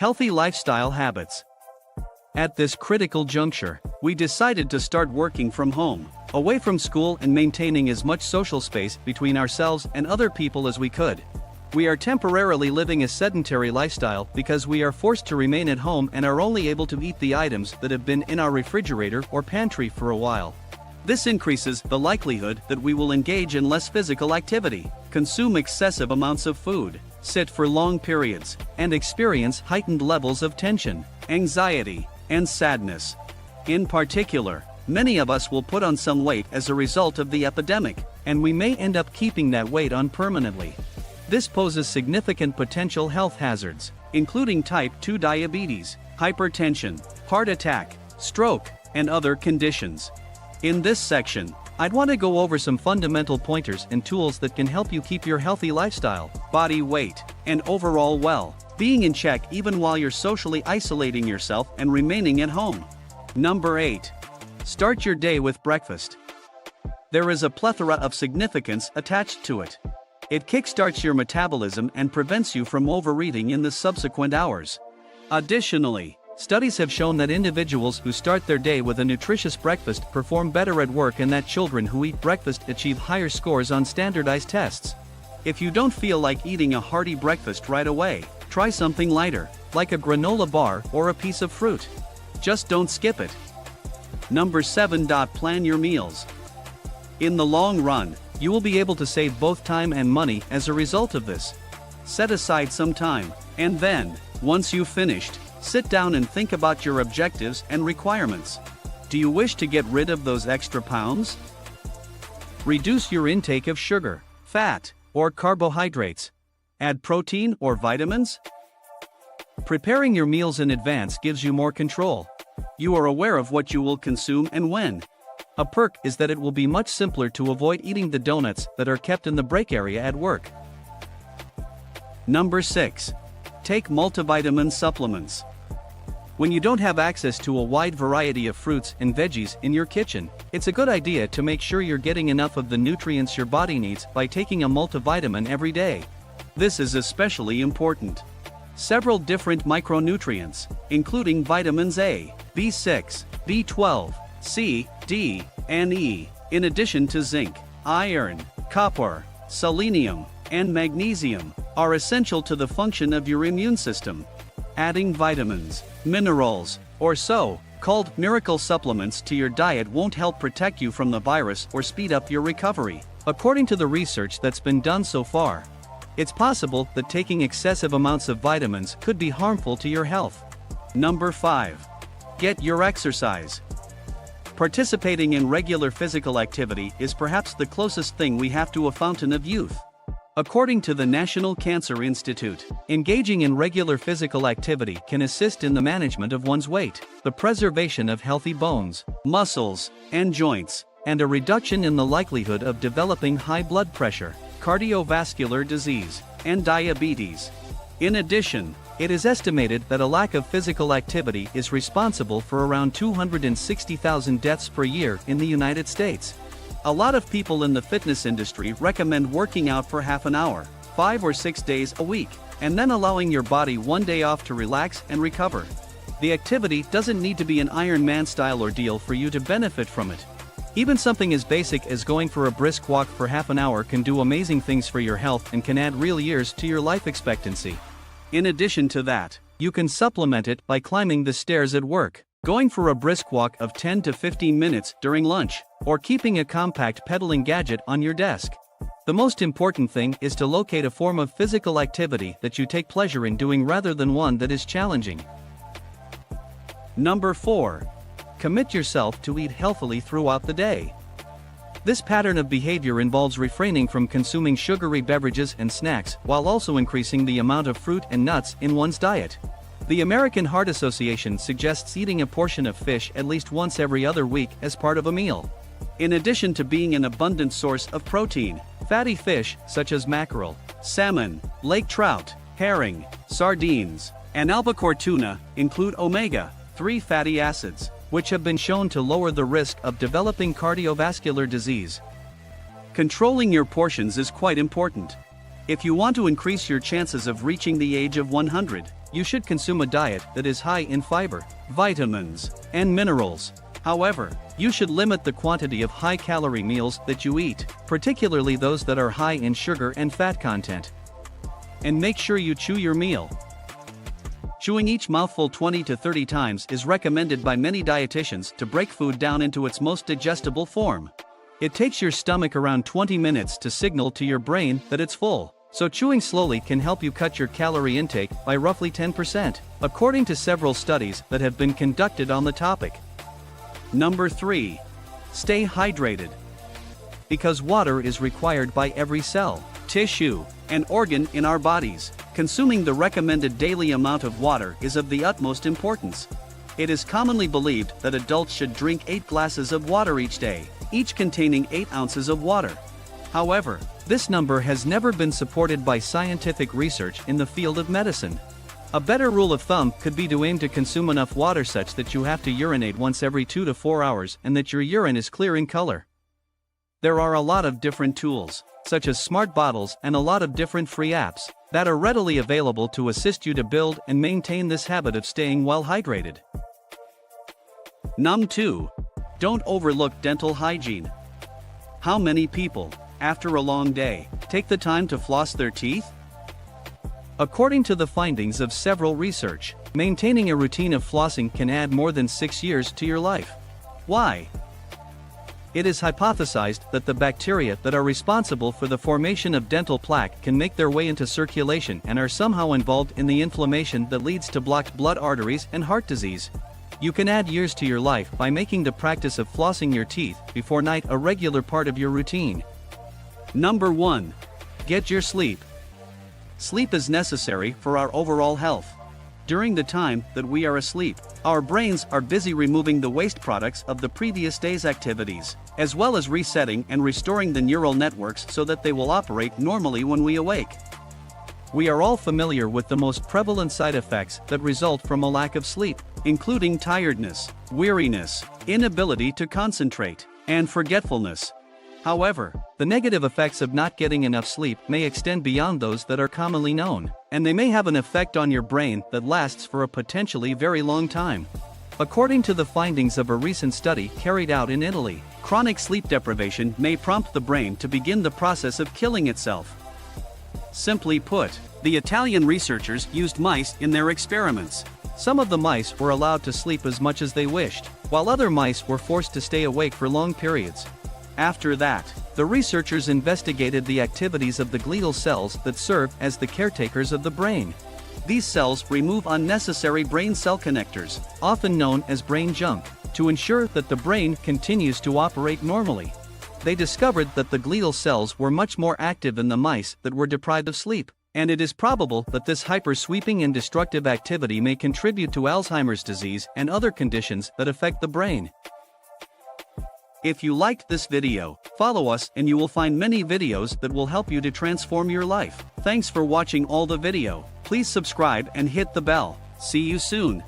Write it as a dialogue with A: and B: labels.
A: Healthy lifestyle habits. At this critical juncture, we decided to start working from home, away from school and maintaining as much social space between ourselves and other people as we could. We are temporarily living a sedentary lifestyle because we are forced to remain at home and are only able to eat the items that have been in our refrigerator or pantry for a while. This increases the likelihood that we will engage in less physical activity, consume excessive amounts of food, sit for long periods, and experience heightened levels of tension, anxiety, and sadness. In particular, many of us will put on some weight as a result of the epidemic, and we may end up keeping that weight on permanently. This poses significant potential health hazards, including type 2 diabetes, hypertension, heart attack, stroke, and other conditions. In this section, I'd want to go over some fundamental pointers and tools that can help you keep your healthy lifestyle, body weight, and overall well-being in check even while you're socially isolating yourself and remaining at home. Number 8. Start your day with breakfast. There is a plethora of significance attached to it. It kickstarts your metabolism and prevents you from overeating in the subsequent hours. Additionally, studies have shown that individuals who start their day with a nutritious breakfast perform better at work and that children who eat breakfast achieve higher scores on standardized tests. If you don't feel like eating a hearty breakfast right away, try something lighter, like a granola bar or a piece of fruit. Just don't skip it. Number 7. Plan your meals. In the long run, you will be able to save both time and money as a result of this. Set aside some time, and then, once you've finished, sit down and think about your objectives and requirements. Do you wish to get rid of those extra pounds? Reduce your intake of sugar, fat, or carbohydrates. Add protein or vitamins. Preparing your meals in advance gives you more control. You are aware of what you will consume and when. A perk is that it will be much simpler to avoid eating the donuts that are kept in the break area at work. Number 6. Take multivitamin supplements. When you don't have access to a wide variety of fruits and veggies in your kitchen, it's a good idea to make sure you're getting enough of the nutrients your body needs by taking a multivitamin every day. This is especially important. Several different micronutrients, including vitamins A, B6, B12, C, D, and E, in addition to zinc, iron, copper, selenium, and magnesium, are essential to the function of your immune system. Adding vitamins, minerals, or so-called miracle supplements to your diet won't help protect you from the virus or speed up your recovery, according to the research that's been done so far. It's possible that taking excessive amounts of vitamins could be harmful to your health. Number 5. Get your exercise. Participating in regular physical activity is perhaps the closest thing we have to a fountain of youth. According to the National Cancer Institute, engaging in regular physical activity can assist in the management of one's weight, the preservation of healthy bones, muscles, and joints, and a reduction in the likelihood of developing high blood pressure, cardiovascular disease, and diabetes. In addition, it is estimated that a lack of physical activity is responsible for around 260,000 deaths per year in the United States. A lot of people in the fitness industry recommend working out for half an hour, 5 or 6 days a week, and then allowing your body one day off to relax and recover. The activity doesn't need to be an Iron Man style ordeal for you to benefit from it. Even something as basic as going for a brisk walk for half an hour can do amazing things for your health and can add real years to your life expectancy. In addition to that, you can supplement it by climbing the stairs at work, going for a brisk walk of 10 to 15 minutes during lunch, or keeping a compact pedaling gadget on your desk. The most important thing is to locate a form of physical activity that you take pleasure in doing rather than one that is challenging. Number 4. Commit yourself to eat healthily throughout the day. This pattern of behavior involves refraining from consuming sugary beverages and snacks while also increasing the amount of fruit and nuts in one's diet. The American Heart Association suggests eating a portion of fish at least once every other week as part of a meal. In addition to being an abundant source of protein, fatty fish such as mackerel, salmon, lake trout, herring, sardines, and albacore tuna include omega-3 fatty acids, which have been shown to lower the risk of developing cardiovascular disease. Controlling your portions is quite important. If you want to increase your chances of reaching the age of 100, you should consume a diet that is high in fiber, vitamins, and minerals. However, you should limit the quantity of high-calorie meals that you eat, particularly those that are high in sugar and fat content. And make sure you chew your meal. Chewing each mouthful 20 to 30 times is recommended by many dietitians to break food down into its most digestible form. It takes your stomach around 20 minutes to signal to your brain that it's full, so chewing slowly can help you cut your calorie intake by roughly 10%, according to several studies that have been conducted on the topic. Number 3. Stay hydrated. Because water is required by every cell, tissue, and organ in our bodies, consuming the recommended daily amount of water is of the utmost importance. It is commonly believed that adults should drink 8 glasses of water each day, each containing 8 ounces of water. However, this number has never been supported by scientific research in the field of medicine. A better rule of thumb could be to aim to consume enough water such that you have to urinate once every 2 to 4 hours and that your urine is clear in color. There are a lot of different tools, such as smart bottles and a lot of different free apps, that are readily available to assist you to build and maintain this habit of staying well hydrated. Number 2. Don't overlook dental hygiene. How many people, after a long day, take the time to floss their teeth? According to the findings of several research, maintaining a routine of flossing can add more than 6 years to your life. Why? It is hypothesized that the bacteria that are responsible for the formation of dental plaque can make their way into circulation and are somehow involved in the inflammation that leads to blocked blood arteries and heart disease. You can add years to your life by making the practice of flossing your teeth before night a regular part of your routine. Number 1. Get your sleep. Sleep is necessary for our overall health. During the time that we are asleep, our brains are busy removing the waste products of the previous day's activities, as well as resetting and restoring the neural networks so that they will operate normally when we awake. We are all familiar with the most prevalent side effects that result from a lack of sleep, including tiredness, weariness, inability to concentrate, and forgetfulness. However, the negative effects of not getting enough sleep may extend beyond those that are commonly known, and they may have an effect on your brain that lasts for a potentially very long time. According to the findings of a recent study carried out in Italy, chronic sleep deprivation may prompt the brain to begin the process of killing itself. Simply put, the Italian researchers used mice in their experiments. Some of the mice were allowed to sleep as much as they wished, while other mice were forced to stay awake for long periods. After that, the researchers investigated the activities of the glial cells that serve as the caretakers of the brain. These cells remove unnecessary brain cell connectors, often known as brain junk, to ensure that the brain continues to operate normally. They discovered that the glial cells were much more active in the mice that were deprived of sleep, and it is probable that this hyper-sweeping and destructive activity may contribute to Alzheimer's disease and other conditions that affect the brain. If you liked this video, follow us and you will find many videos that will help you to transform your life. Thanks for watching all the video. Please subscribe and hit the bell. See you soon.